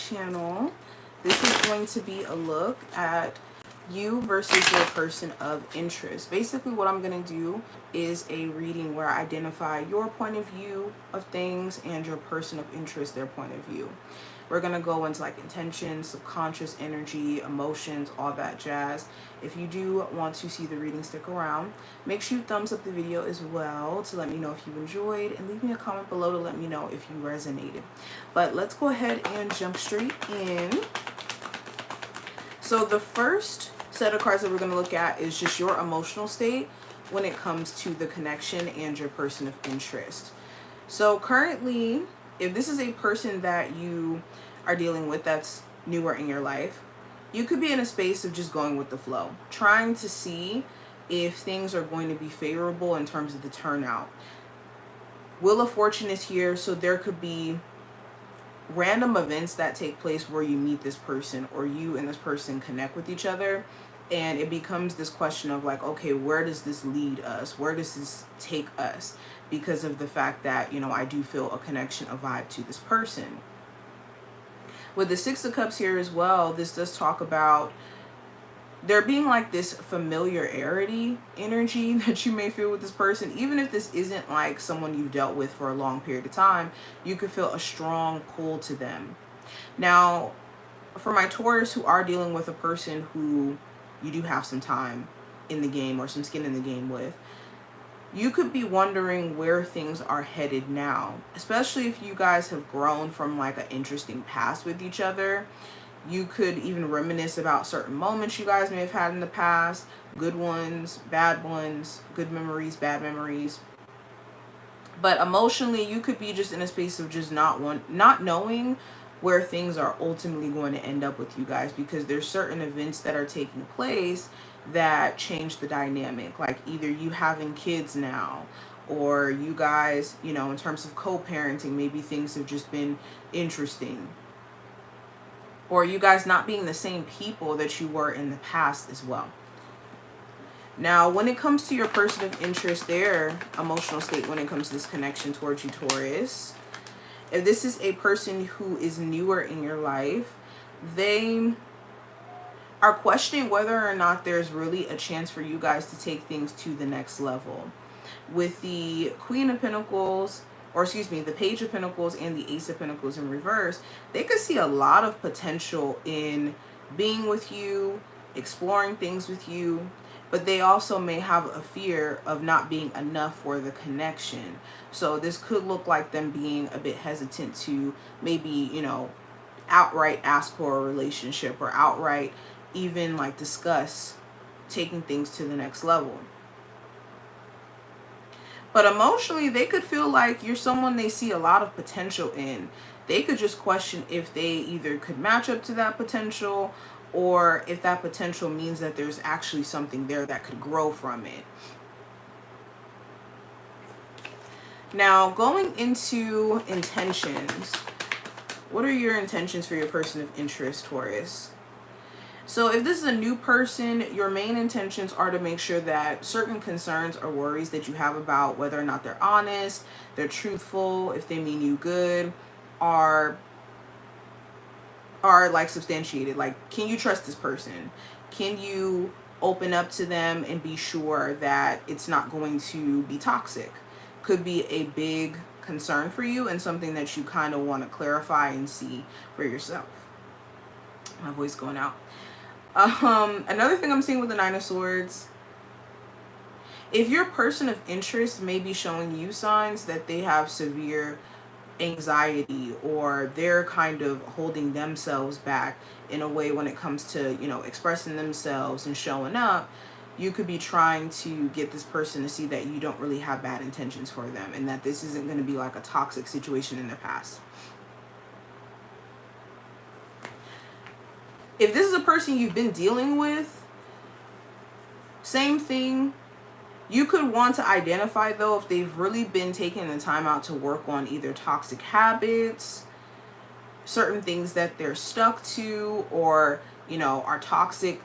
channel. This is going to be a look at you versus your person of interest. Basically what I'm going to do is a reading where I identify your point of view of things and your person of interest, their point of view. We're going to go into like intention, subconscious energy, emotions, all that jazz. If you do want to see the reading, stick around. Make sure you thumbs up the video as well to let me know if you enjoyed, and leave me a comment below to let me know if you resonated. But let's go ahead and jump straight in. So the first set of cards that we're going to look at is just your emotional state when it comes to the connection and your person of interest. So currently, if this is a person that you are dealing with that's newer in your life, you could be in a space of just going with the flow, trying to see if things are going to be favorable in terms of the turnout. Wheel of Fortune is here, so there could be random events that take place where you meet this person or you and this person connect with each other, and it becomes this question of like, okay, where does this lead us? Where does this take us? Because of the fact that, you know, I do feel a connection, a vibe to this person. With the Six of Cups here as well, this does talk about there being like this familiarity energy that you may feel with this person. Even if this isn't like someone you've dealt with for a long period of time, you could feel a strong pull to them. Now, for my Taurus who are dealing with a person who you do have some time in the game or some skin in the game with, you could be wondering where things are headed now, especially if you guys have grown from like an interesting past with each other. You could even reminisce about certain moments you guys may have had in the past, good ones, bad ones, good memories, bad memories. But emotionally, you could be just in a space of just not knowing where things are ultimately going to end up with you guys, because there's certain events that are taking place that change the dynamic, like either you having kids now, or you guys, you know, in terms of co-parenting, maybe things have just been interesting, or you guys not being the same people that you were in the past as well. Now, when it comes to your person of interest, their emotional state when it comes to this connection towards you, Taurus, if this is a person who is newer in your life, they are questioning whether or not there's really a chance for you guys to take things to the next level. With the Queen of Pentacles, or excuse me, the Page of Pentacles and the Ace of Pentacles in reverse, they could see a lot of potential in being with you, exploring things with you, but they also may have a fear of not being enough for the connection. So this could look like them being a bit hesitant to maybe, you know, outright ask for a relationship, or outright even like discuss taking things to the next level. But emotionally, they could feel like you're someone they see a lot of potential in. They could just question if they either could match up to that potential, or if that potential means that there's actually something there that could grow from it. Now, going into intentions, what are your intentions for your person of interest, Taurus? So if this is a new person, your main intentions are to make sure that certain concerns or worries that you have about whether or not they're honest, they're truthful, if they mean you good, are like substantiated. Like, can you trust this person? Can you open up to them and be sure that it's not going to be toxic? Could be a big concern for you, and something that you kind of want to clarify and see for yourself. My voice going out. Another thing I'm seeing with the Nine of Swords, if your person of interest may be showing you signs that they have severe anxiety, or they're kind of holding themselves back in a way when it comes to, you know, expressing themselves and showing up, you could be trying to get this person to see that you don't really have bad intentions for them, and that this isn't going to be like a toxic situation in their past. If this is a person you've been dealing with, same thing. You could want to identify, though, if they've really been taking the time out to work on either toxic habits, certain things that they're stuck to, or, you know, are toxic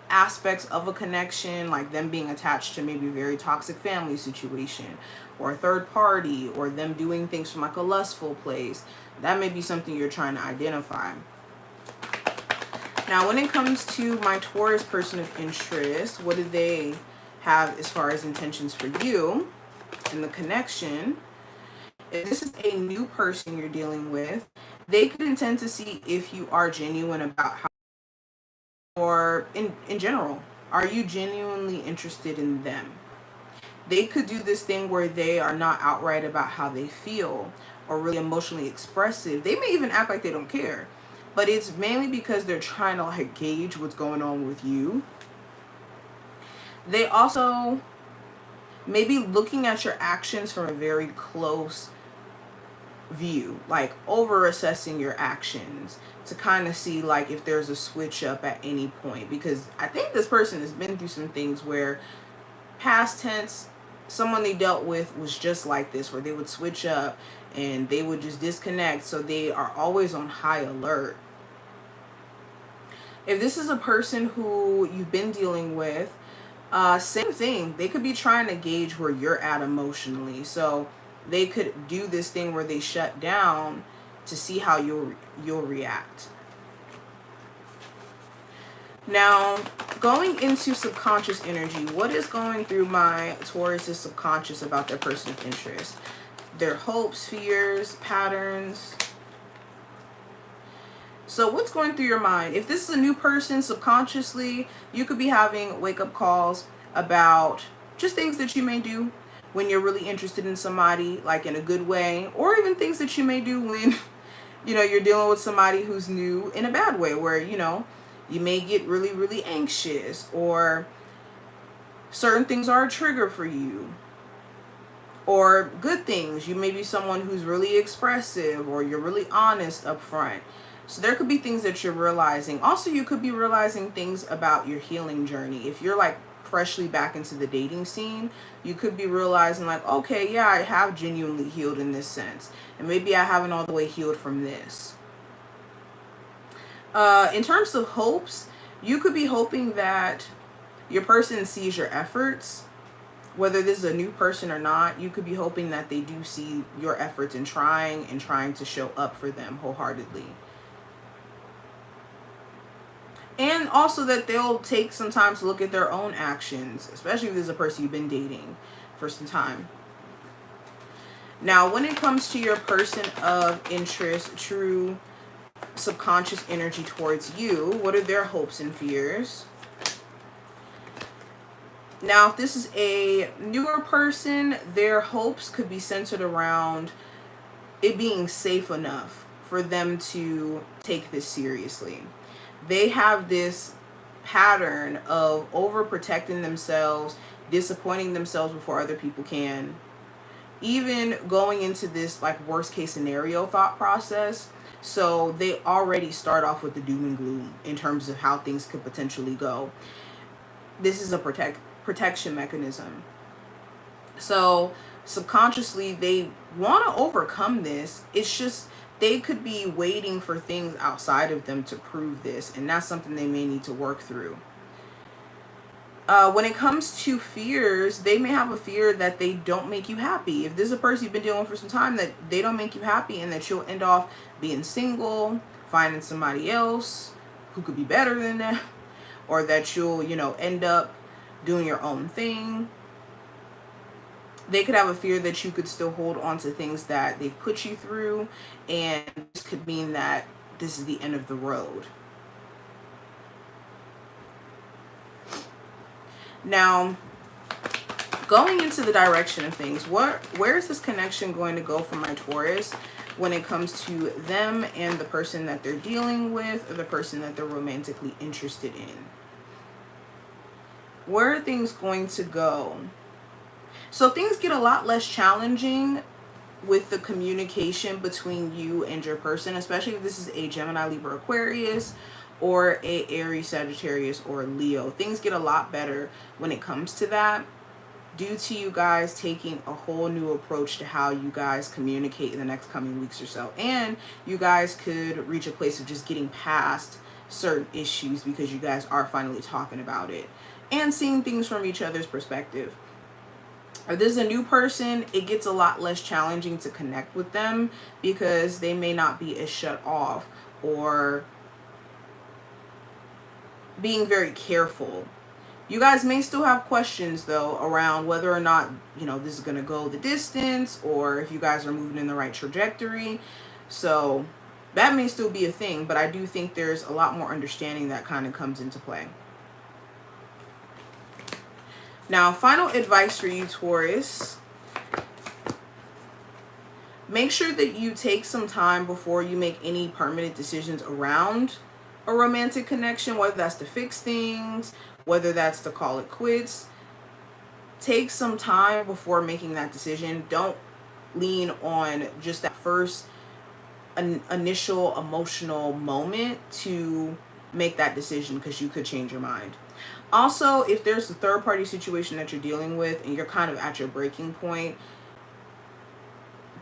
aspects of a connection, like them being attached to maybe a very toxic family situation, or a third party, or them doing things from like a lustful place. That may be something you're trying to identify. Now, when it comes to my Taurus person of interest, what do they have as far as intentions for you in the connection? If this is a new person you're dealing with, they could intend to see if you are genuine about how, or in general, are you genuinely interested in them? They could do this thing where they are not outright about how they feel or really emotionally expressive. They may even act like they don't care, but it's mainly because they're trying to like gauge what's going on with you. They also may be looking at your actions from a very close view, like over assessing your actions to kind of see like if there's a switch up at any point, because I think this person has been through some things where past tense someone they dealt with was just like this, where they would switch up and they would just disconnect, so they are always on high alert. If this is a person who you've been dealing with, same thing, they could be trying to gauge where you're at emotionally, so they could do this thing where they shut down to see how you'll react. Now, going into subconscious energy, what is going through my Taurus's subconscious about their person of interest? Their hopes, fears, patterns. So what's going through your mind? If this is a new person, subconsciously, you could be having wake-up calls about just things that you may do when you're really interested in somebody, like in a good way, or even things that you may do when, you're dealing with somebody who's new in a bad way, where, you may get really, really anxious, or certain things are a trigger for you. Or good things, you may be someone who's really expressive, or you're really honest up front. So there could be things that you're realizing. Also, you could be realizing things about your healing journey. If you're like freshly back into the dating scene, you could be realizing like, okay, yeah, I have genuinely healed in this sense. And maybe I haven't all the way healed from this. In terms of hopes, you could be hoping that your person sees your efforts. Whether this is a new person or not, you could be hoping that they do see your efforts in trying to show up for them wholeheartedly. And also that they'll take some time to look at their own actions, especially if this is a person you've been dating for some time. Now, when it comes to your person of interest, true subconscious energy towards you, what are their hopes and fears? Now, if this is a newer person, their hopes could be centered around it being safe enough for them to take this seriously. They have this pattern of overprotecting themselves, disappointing themselves before other people can, even going into this like worst case scenario thought process. So they already start off with the doom and gloom in terms of how things could potentially go. This is a protection mechanism. So subconsciously they want to overcome this. It's just they could be waiting for things outside of them to prove this, and that's something they may need to work through. When it comes to fears, they may have a fear that they don't make you happy. If this is a person you've been dealing with for some time, that they don't make you happy, and that you'll end off being single, finding somebody else who could be better than them, or that you'll, end up doing your own thing. They could have a fear that you could still hold on to things that they've put you through, and this could mean that this is the end of the road. Now, going into the direction of things, where is this connection going to go for my Taurus when it comes to them and the person that they're dealing with, or the person that they're romantically interested in? Where are things going to go? So things get a lot less challenging with the communication between you and your person, especially if this is a Gemini, Libra, Aquarius, or a Aries, Sagittarius, or Leo. Things get a lot better when it comes to that, due to you guys taking a whole new approach to how you guys communicate in the next coming weeks or so. And you guys could reach a place of just getting past certain issues because you guys are finally talking about it and seeing things from each other's perspective. If this is a new person, it gets a lot less challenging to connect with them because they may not be as shut off or being very careful. You guys may still have questions though around whether or not, you know, this is going to go the distance or if you guys are moving in the right trajectory. So that may still be a thing, but I do think there's a lot more understanding that kind of comes into play. Now, final advice for you, Taurus. Make sure that you take some time before you make any permanent decisions around a romantic connection, whether that's to fix things, whether that's to call it quits. Take some time before making that decision. Don't lean on just that first initial emotional moment to make that decision, because you could change your mind. Also, if there's a third party situation that you're dealing with and you're kind of at your breaking point,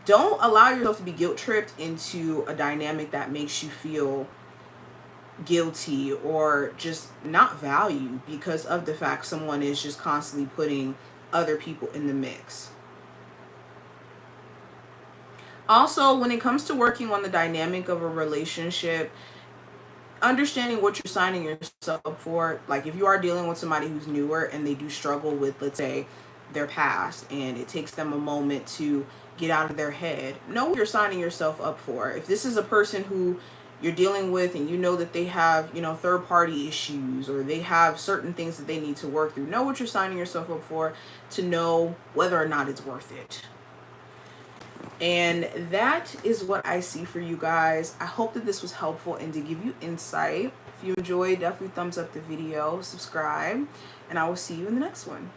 don't allow yourself to be guilt tripped into a dynamic that makes you feel guilty or just not valued because of the fact someone is just constantly putting other people in the mix. Also, when it comes to working on the dynamic of a relationship, understanding what you're signing yourself up for. Like if you are dealing with somebody who's newer and they do struggle with, let's say, their past, and it takes them a moment to get out of their head, know what you're signing yourself up for. If this is a person who you're dealing with and you know that they have, you know, third party issues or they have certain things that they need to work through, know what you're signing yourself up for to know whether or not it's worth it. And that is what I see for you guys. I hope that this was helpful and to give you insight. If you enjoyed, definitely thumbs up the video, subscribe, and I will see you in the next one.